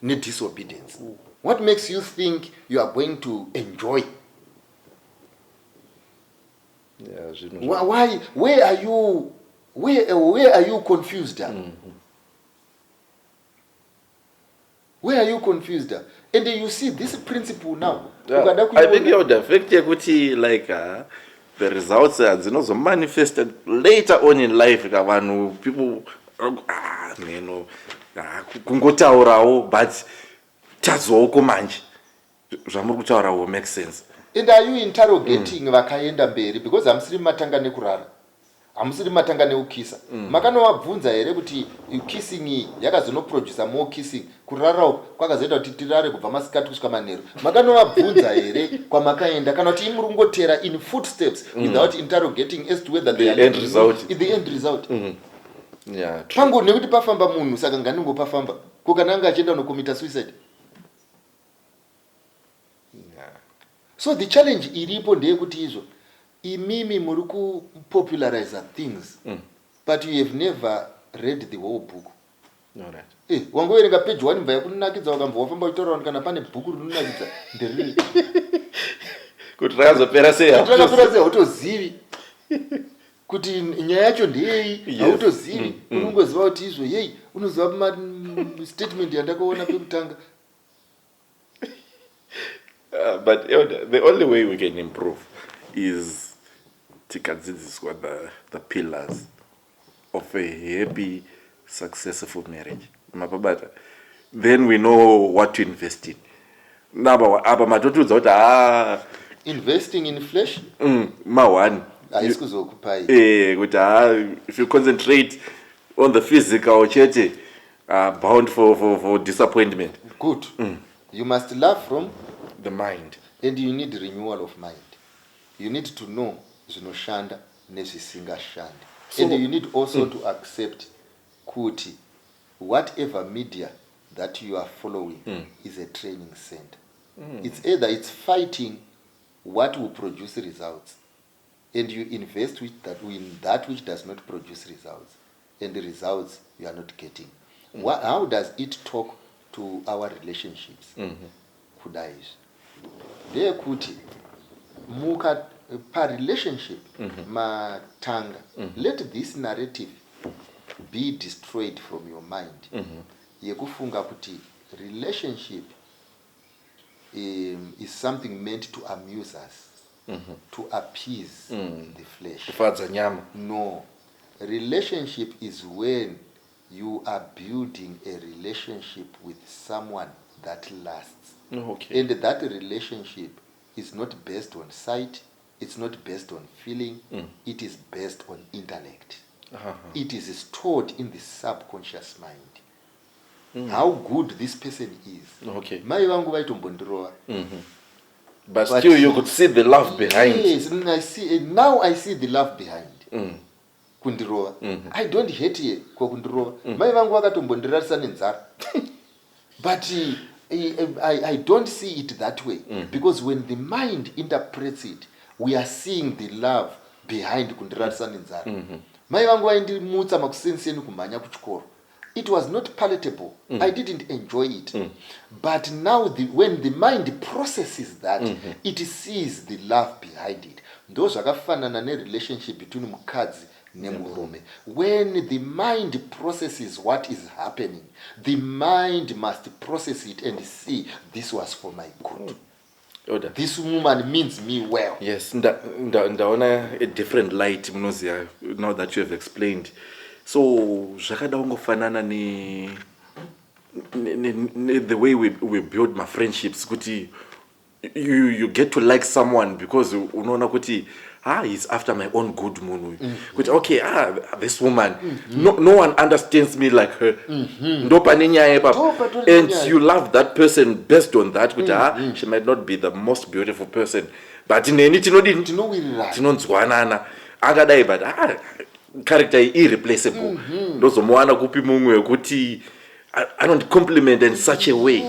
disobedience. What makes you think you are going to enjoy? Why? Where are you? Where are you confused? Where are you confused? And then you see this principle now. I think you would affect like the results are manifested later on in life. People kungotaurawo but tazwoko manje zvamuri kutaurawo makes sense. And are you interrogating vakaenda mberi because hamusiri matanga nekurara, hamusiri matanga neukisa? Makanovabvunza here kuti kissing yakazonoproduce more kissing, kurarawo kwakazoita kuti tirare kubva masikati kusvika manheru? Makanovabvunza here kwamakaenda kana kuti muri kungotera in footsteps without interrogating as to whether the end result is the end result? Pangu nekuti pafamba munhu saka ngandingopafamba ko kana anga achienda nocommit suicide. So the challenge iripo ndeyekuti izvo imimi muri kupopularize things but you have never read the whole book. Wangoverenga page 1 mbaya kunakidza wakambva wafamba uchitaura kana pane bhuku rinonakidza nderiri kuti rakazopera sei hautozivi kuti nyaya yacho ndeyei, hautozivi. Unongoziva kuti izvo yei unoziva statement yandakaona pekutanga. But the only way we can improve is tikadzidziswa the pillars of a happy, successful marriage. Mapabata. Then we know what to invest in. Naba matotudza kuti investing in flesh? One. If you concentrate on the physical, chete, bound for disappointment. Good. You must love from the mind. And you need renewal of mind. You need to know zvinoshanda nezvisingashandi. And you need also to accept kuti whatever media that you are following is a training center. It's either it's fighting what will produce results, and you invest with that which does not produce results, and the results you are not getting. How does it talk to our relationships? Kudais. There kuti muka pa relationship matanga. Let this narrative be destroyed from your mind. Yekufunga kuti relationship is something meant to amuse us, to appease the flesh. Kufadza nyama. No. Relationship is when you are building a relationship with someone that lasts. Okay. And that relationship is not based on sight, it's not based on feeling, it is based on intellect. It is stored in the subconscious mind. How good this person is. Okay. Mai vangu vaitombondirova. But still you could see the love behind. Yes, and now I see the love behind. Kundirova. I don't hate ye kwa kundirova. Mai vangu vakatombondirarisa nenzara. But I don't see it that way. Because when the mind interprets it, we are seeing the love behind kundirarisa nenzara. Mai vangu vaindimutsa makusenseni kumhanya kuchikoro. It was not palatable. I didn't enjoy it. But now when the mind processes that, it sees the love behind it. Those zvakafanana relationship between mukadzi nemurume. When the mind processes what is happening, the mind must process it and see this was for my good. Order. This woman means me well. Yes, ndaona a different light Mnozia, now that you have explained. So zvakada kungofanana ni the way we build my friendships kuti you get to like someone because unaona kuti he's after my own good moon. Kuti okay, this woman no one understands me like her. Ndo pane nyaya papa. And you love that person based on that kuti she might not be the most beautiful person, but neni tinonzwanana akadai, but character irreplaceable. Ndozomuwana kupi mumwe wekuti I don't compliment in such a way.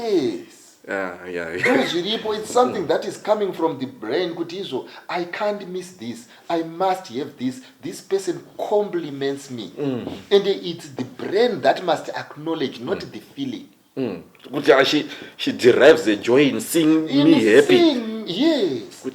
Yes. It's something that is coming from the brain. I can't miss this. I must have this. This person compliments me. And it's the brain that must acknowledge, not the feeling. She derives the joy in seeing me happy. Yes.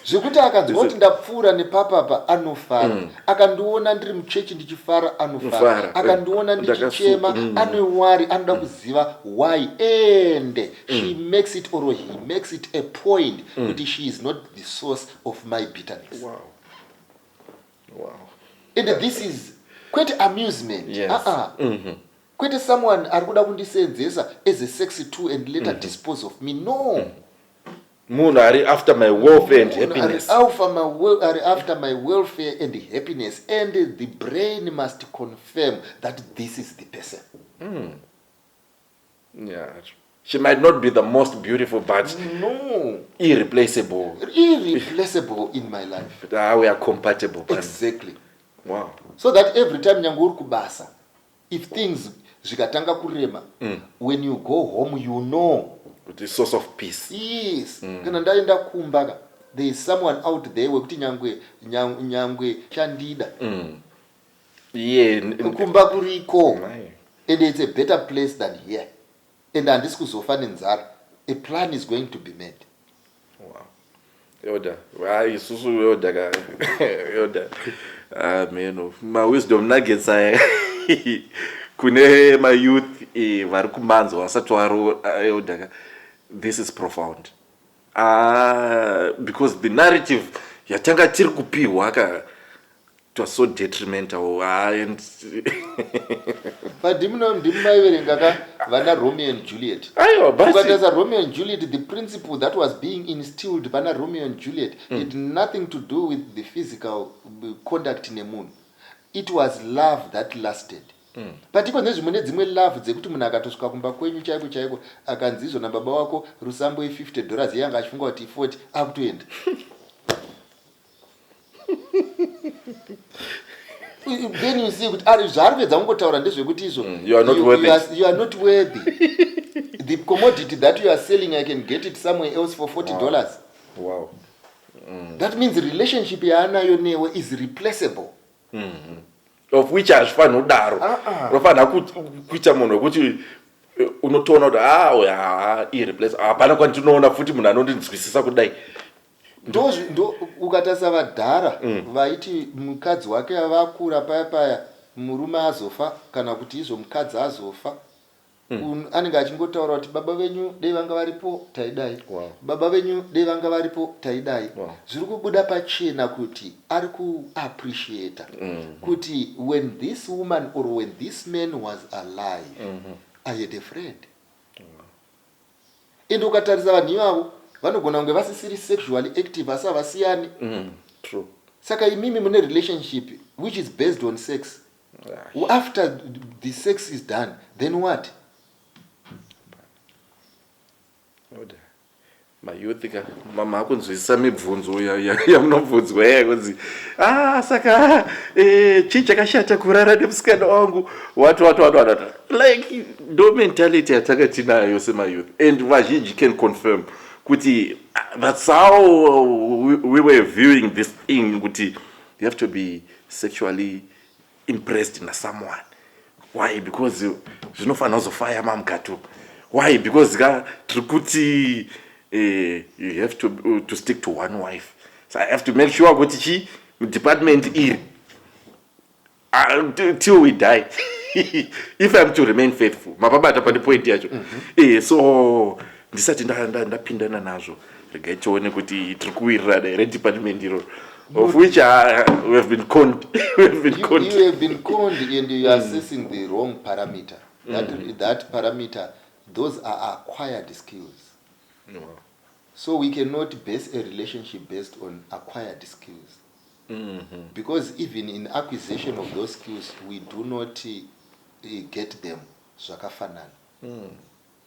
Zvekuti akanzwa kuti ndapfuura nepapapa anofara, akandiona ndiri muchechi ndichifara anofara, akandiona ndichichema anowari, anoda kuziva why, and she makes it, or he makes it a point kuti she is not the source of my bitterness. Wow. And this is quite amusement. Yes. Quite someone arikuda kundisenzesa as a sexy tool and later dispose of me. No. Munhu ari after my welfare and happiness. Are after my welfare and happiness, and the brain must confirm that this is the person. Yeah, she might not be the most beautiful, but irreplaceable in my life. But we are compatible. Exactly. Wow. So that every time nyangu uri kubasa, if things zvikatanga kurema, when you go home, you know the source of peace. Yes. Kana ndaenda kumba, there is someone out there wekuti nyangwe chandida. Yeah. Kumba kuriko. And it's a better place than here. And handisi kuzofa nenzara. A plan is going to be made. Wow. Yoda. Why isusu yoda yoda. Man, my wisdom nuggets kune my youth vari kumanzo vasati yoda. This is profound. Because the narrative yatanga tiri kupiwa it was so detrimental. And but ndimaiverenga vana Romeo and Juliet. But as a Romeo and Juliet, the principle that was being instilled by Romeo and Juliet had nothing to do with the physical conduct in a moon. It was love that lasted. But iko nezvimwe dzimwe love dzekuti munhu akatosvika kumba kwenyu chaiko akanzizwa nababa wako rusambo $50 yanga achifunga kuti 40 akutoenda. Then you see kuti zvari kuedza kungotaura ndezvekuti izvo you are not worthy. The commodity that you are selling, I can get it somewhere else for $40. Wow. That means the relationship yaanayo newe is replaceable. Of which hazvifani kudaro. Unofana kuita munhu wekuti unotoona kuti irreplaceable. Hapana kwandinoona futi munhu anondinzwisisa kudai. Ndo ukatarisa vadhara vaiti mukadzi wake avakura paya murume azofa kana kuti izvo mukadzi azofa, anenge achingotaura kuti baba venyu dei vanga varipo taidai, Wow. baba venyu dei vanga varipo taidai. Wow. Zviri kubuda pachena kuti ari kuappreciata kuti when this woman or when this man was alive, I had a friend. Ende ukatarisa vanhu ivavo vanogona kunge vasisiri sexually active asi havasiyani. True. Saka imimi mune relationship which is based on sex. After the sex is done, then what? Mayouth ka mama akunzwisisa mibvunzo yamunobvunzwa kunzi saka chii chakashata kurara nemusikana wangu what like no mentality yatakati nayo semayouth, and vazhinji can confirm kuti that's how we were viewing this thing, kuti you have to be sexually impressed na someone. Why? Because zvinofanira kuzofaya mamukatu. Why? Because trikuti you have to stick to one wife. So I have to make sure kuti chi department iri until we die. If I'm to remain faithful. Mababata pa point yacho. So ndisati ndapindana nazvo. Regai tione kuti trikuwirira re department iro. Of which we have been conned. You have been conned and you are assessing the wrong parameter. That parameter, those are acquired skills. No. So we cannot base a relationship based on acquired skills. Because even in acquisition of those skills, we do not get them zvakafanana.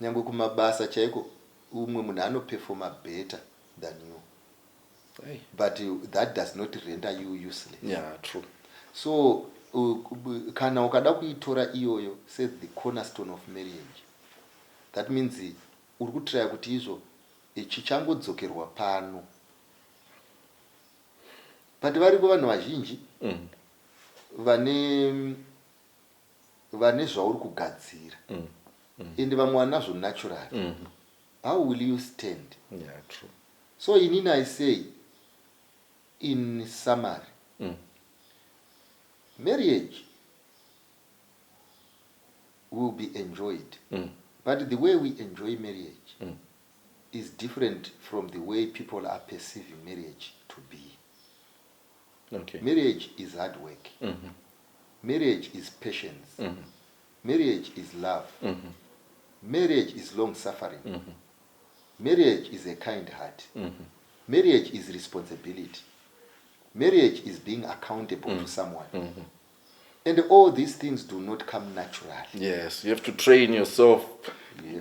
Nyangwe kumabasa chaiko umwe munhu anoperforma better than you. But that does not render you useless. Yeah, true. So kana ukada kuitora iyoyo says the cornerstone of marriage. That means uri kutraya kuti izvo chichangodzokerwa pano. But variko vanhu vazhinji vane zvauri kugadzira ende vamwe vanazvo naturally. How will you stand? Yeah, true. So inini I say, in summary, marriage will be enjoyed, but the way we enjoy marriage is different from the way people are perceiving marriage to be. Okay. Marriage is hard work. Marriage is patience. Marriage is love. Marriage is long suffering. Marriage is a kind heart. Marriage is responsibility. Marriage is being accountable to someone. And all these things do not come naturally. Yes, you have to train yourself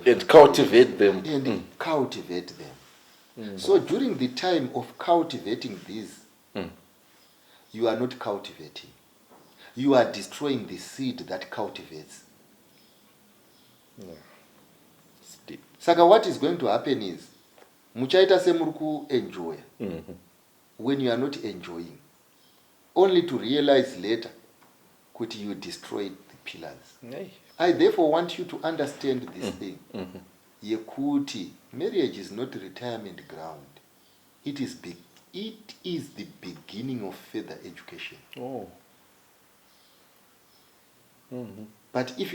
and cultivate them. And cultivate them. So during the time of cultivating these, you are not cultivating. You are destroying the seed that cultivates. Saka what is going to happen is, muchaita semuri enjoy when you are not enjoying, only to realize later that you destroyed the pillars. I therefore want you to understand this thing. Yekuti, marriage is not retirement ground. It is the beginning of further education. But if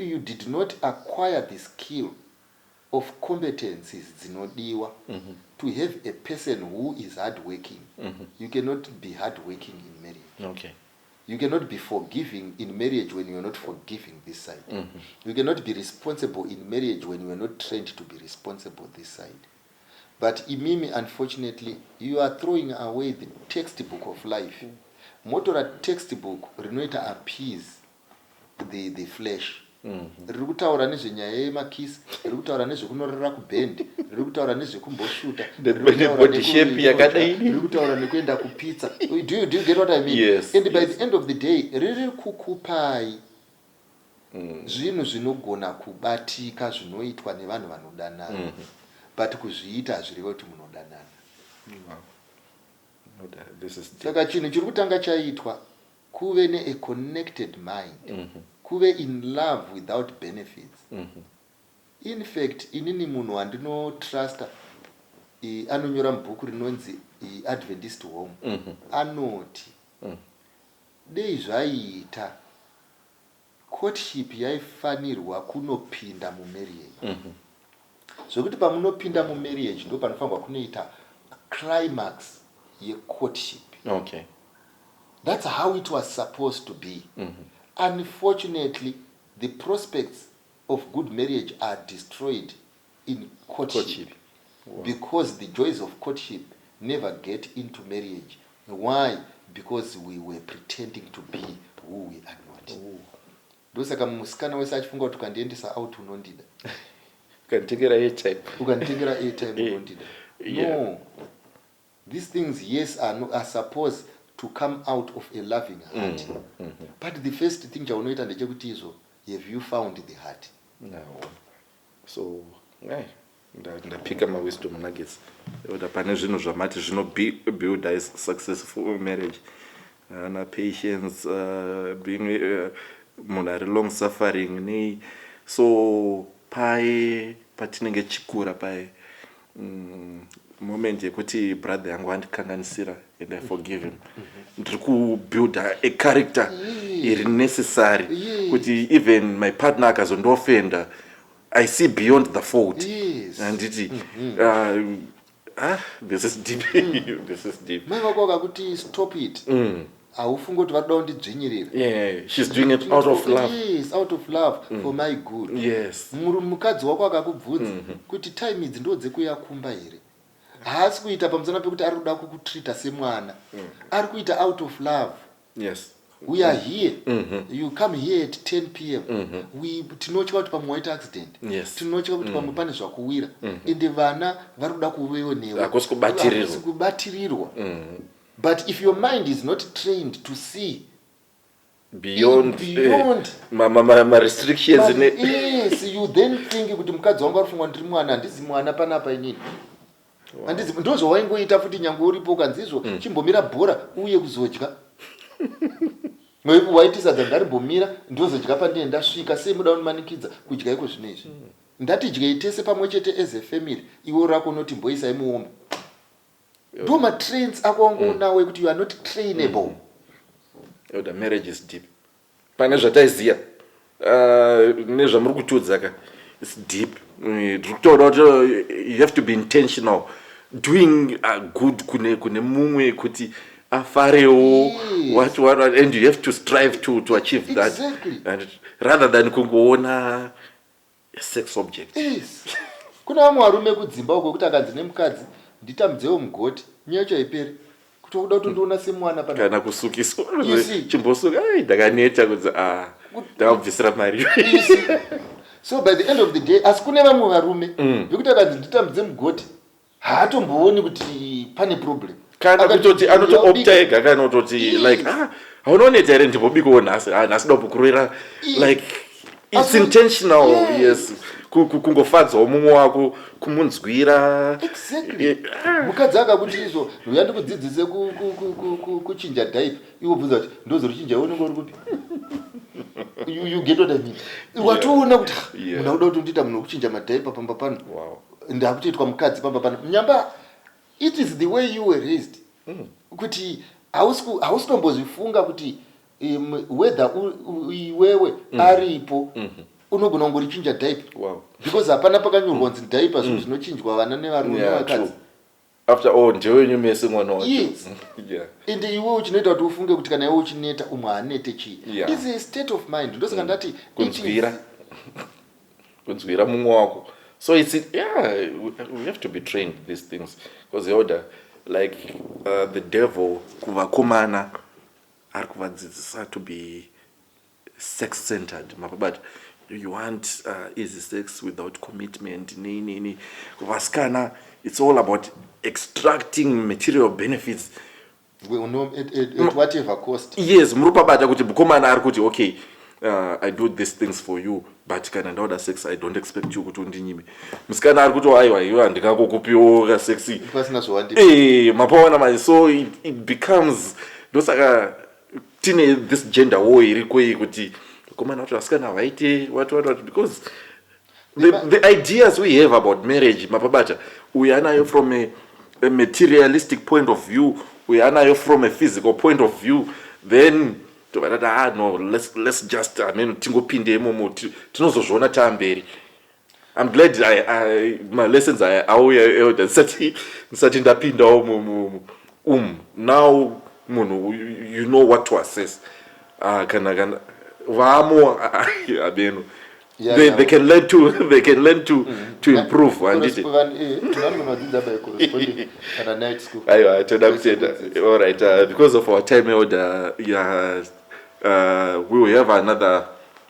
you did not acquire the skill of competencies zinodiwa to have a person who is hardworking, you cannot be hardworking in marriage. Okay. You cannot be forgiving in marriage when you are not forgiving this side. You cannot be responsible in marriage when you are not trained to be responsible this side. But imimi, unfortunately, you are throwing away the textbook of life. Motora textbook rinoita appease the flesh. Riri kutaura nezvenyaya yemakisi, riri kutaura nezvekunorara kubhendi, riri kutaura nezvekumboshuta, riri kutaura nekuenda kupizza. Do you get what I mean? Yes. And by the end of the day, riri kukupai zvinhu zvinogona kubatika zvinoitwa nevanhu vanodanana. But kuzviita hazvirevo kuti munodanana. Saka chinhu chiri kutanga chaitwa kuve a connected mind. Kuve in love without benefits. In fact, inini munhu wandinotrusta anonyora mubhuku rinonzi Adventist Home. Anoti dei zvaita courtship yaifanirwa kunopinda mumarriage. Zvokuti pamunopinda mumarriage ndo panofanirwa kunoita climax yecourtship. Okay. That's how it was supposed to be. Unfortunately, the prospects of good marriage are destroyed in courtship. Wow. Because the joys of courtship never get into marriage. Why? Because we were pretending to be who we are not. Ndosaka musikana wese achifunga kuti ukandiendesa out unondida. Ukanditengera airtime unondida. No. These things, yes, are supposed to come out of a loving heart. But the first thing chaunoita ndechekuti izvo, have you found the heart? No. So, ndapika mawisdom nuggets. Pane zvinhu zvamati zvinobuild a successful marriage. Patience, being munhu ari long suffering nei. So patinenge chikura moment yekuti brother yangu andikanganisira and I forgive him. Ndiri kubuild a character iri necessary kuti even my partner akazondiofenda I see beyond the fault. Yes. And this is deep. This is deep. Maivakoka kuti stop it. Haufunga kuti varida kundidzvinyirira. Yeah, she's doing it out of love. Yes, out of love for my good. Yes. Mukadzi wako akakubvunza kuti time idzi ndo dzekuyakumba here. Haasi kuita pamusana pekuti ari kuda kukutreata semwana. Ari kuita out of love. Yes. We are here. You come here at 10 p.m. Tinotya kuti pamwe waita accident. Yes. Tinotya kuti pamwe pane zvakuwira. Ende vana vari kuda kuveonewa. Hakusi kubatirirwa. But if your mind is not trained to see beyond my restrictions, yes, you then think kuti mukadzi wangu arifungwa ndiri mwana, handizi mwana panapa inini. Handizi ndozvo waingoita futi nyange uripo ukanzizvo chimbomira bhora uye kuzodya. Waiti sadza ngarimbomira ndozodya pandine ndasvika sei muda unimanikidza kudya iko zvinezvi. Ndatidyei tese pamwe chete as a family, iwo rako noti mboisai muombe. Do my trains nawe kuti you are not trainable. The marriage is deep. Pane zvataiziya nezvamuri kutiudzaka, it's deep. You have to be intentional doing good kune mumwe kuti afarewo what and you have to strive to achieve exactly. That and rather than kungoona a sex object. Yes. Kuna vamwe varume kudzimba uko kuti akanzi nemukadzi nditamudzewo mugoti nyacho iperi kuti uda kuti ndiona semwana kana kusukiswa chimbosuka ndakaneta kuti ndakabvisira mari. So by the end of the day asikune vamwe varume vekuti akanzi nditamudze mugoti haatombooni kuti pane problem. Kana kutoti anotoopta ega kana kutoti like haunoneta here ndimbobikawo nhasi ndokukurira like it's intentional. Yes. Kungofadzawo mumwe wako kumunzwira. Exactly. Mukadzi akakuti izvo uya ndikudzidzise kuchinja diaper iwo bvunza kuti ndozorichinja unenge uri kupi. You get what I mean. Watoona kuti munhu auda kuti ndiita munhu wekuchinja madhaipa pamba pano. Ndakutoitwa mukadzi pamba pano. Nyamba it is the way you were raised. Kuti hausitombozifunga kuti whether iwewe aripo unogona kungorichinja diaper. Because hapana pakanyorwa kunzi diaper zvinhu zvinochinjwa vana nevarume nevakadzi. After all ndewenyu mese mwana wacho. Yes. Ende iwe uchinoita kuti ufunge kuti kana iwe uchineta umwe hanete chii. It's a state of mind. Ndosaka ndati kunzwira mumwe wako. So it's we have to be trained these things because the order like the devil kuvakomana ari kuvadzidzisa to be sex centered but you want easy sex without commitment nini kuvasikana it's all about extracting material benefits at whatever cost. Yes, muri pabata kuti mukomana ari kuti okay I do these things for you but kana ndauda sex I don't expect you kuti undinyime. Musikana ari kuti aiwa iwe handingakukupiwo ka sexy pasina zvowandi mapawana manje. So it becomes ndosaka tine this gender war iriko kuti komana kuti vasikana vaite what because the ideas we have about marriage mapabata uyanayo from a materialistic point of view, uyanayo from a physical point of view, then tobata no let's just tingopinde imomo tinozozviona tamberi. I'm glad my lessons auya elder nsati ndapindawo now munhu you know what to assess kana vamo abeno they can learn to improve anditi aiwa toda kutenda. All right, because of our time elder, we will have another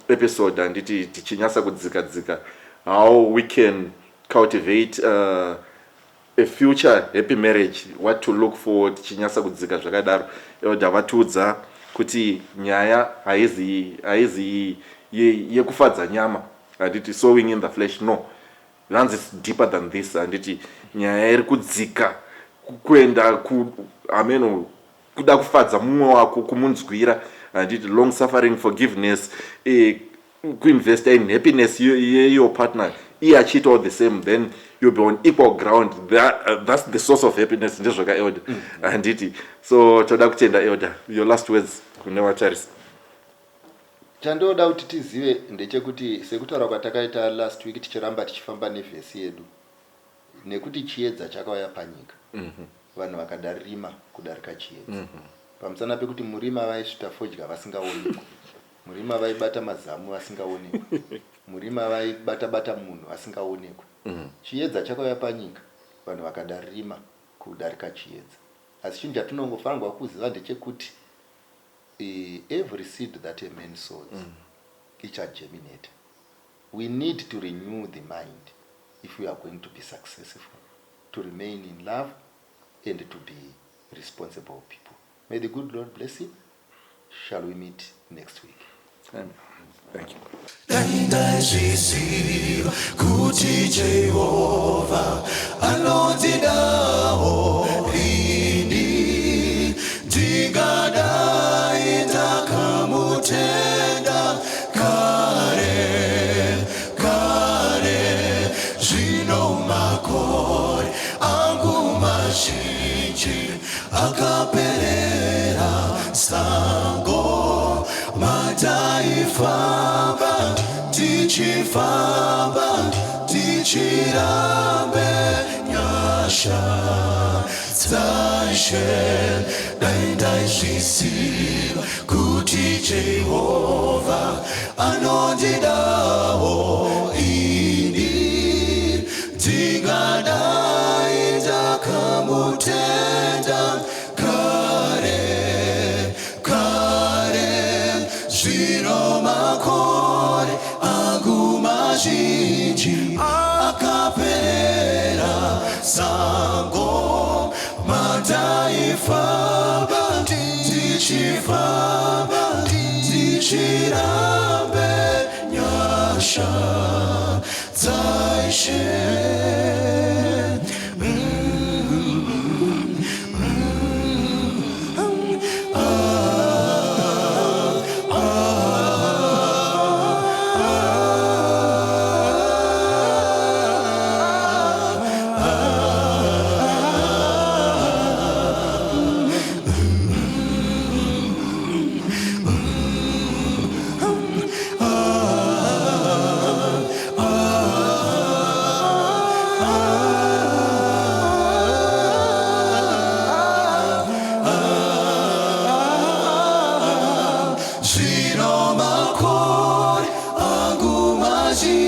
episode anditi tichinyasa kudzika how we can cultivate a future happy marriage, what to look for tichinyasa kudzika zvakadaro. Elder vatudza kuti nyaya haizi yekufadza nyama anditi sowing in the flesh, no, runs is deeper than this anditi nyaya iri kudzika kuenda kuda kufadza mumwe wako, kumunzwira anditi long suffering, forgiveness, kuinvesta in happiness your partner, iachita all the same, then you'll be on equal ground. That's the source of happiness. Ndezvaka elder anditi. So toda kutenda elder, your last words kune vatarisi. Chandoda kuti tizive ndechekuti sekutaura kwatakaita last week tichiramba tichifamba nevhesi yedu nekuti chiedza chakauya panyika. Vanhu vakadarima kudarika chiedza. Pamusana pekuti murima vaisvita fodya vasingaonekwi, murima vaibata mazamu vasingaonekwi, murima vaibata munhu asingaonekwi. Chiedza chakauya panyika, vanhu vakadarima kudarika chiedza. Asi chinhu chatinongofanirwa kuziva ndechekuti every seed that a man sows, it shall germinate. We need to renew the mind if we are going to be successful, to remain in love and to be responsible people. May the good Lord bless you. Shall we meet next week? Amen. Thank you. Kuti Jehovah anotidao ini digada indakamutenda kare zvino makore angu mazhinji akaperera sango mataifamba tichifamba tichirambe nyasha dzashe daizvisiva kuti Jehovah anondidawo ini ndingadai ndakamutenda kare zvino makore angu mazhinji akaperera sango mataifamba tichifamba tichirambe nyasha dzaishe. Zvino makore angu mazhinji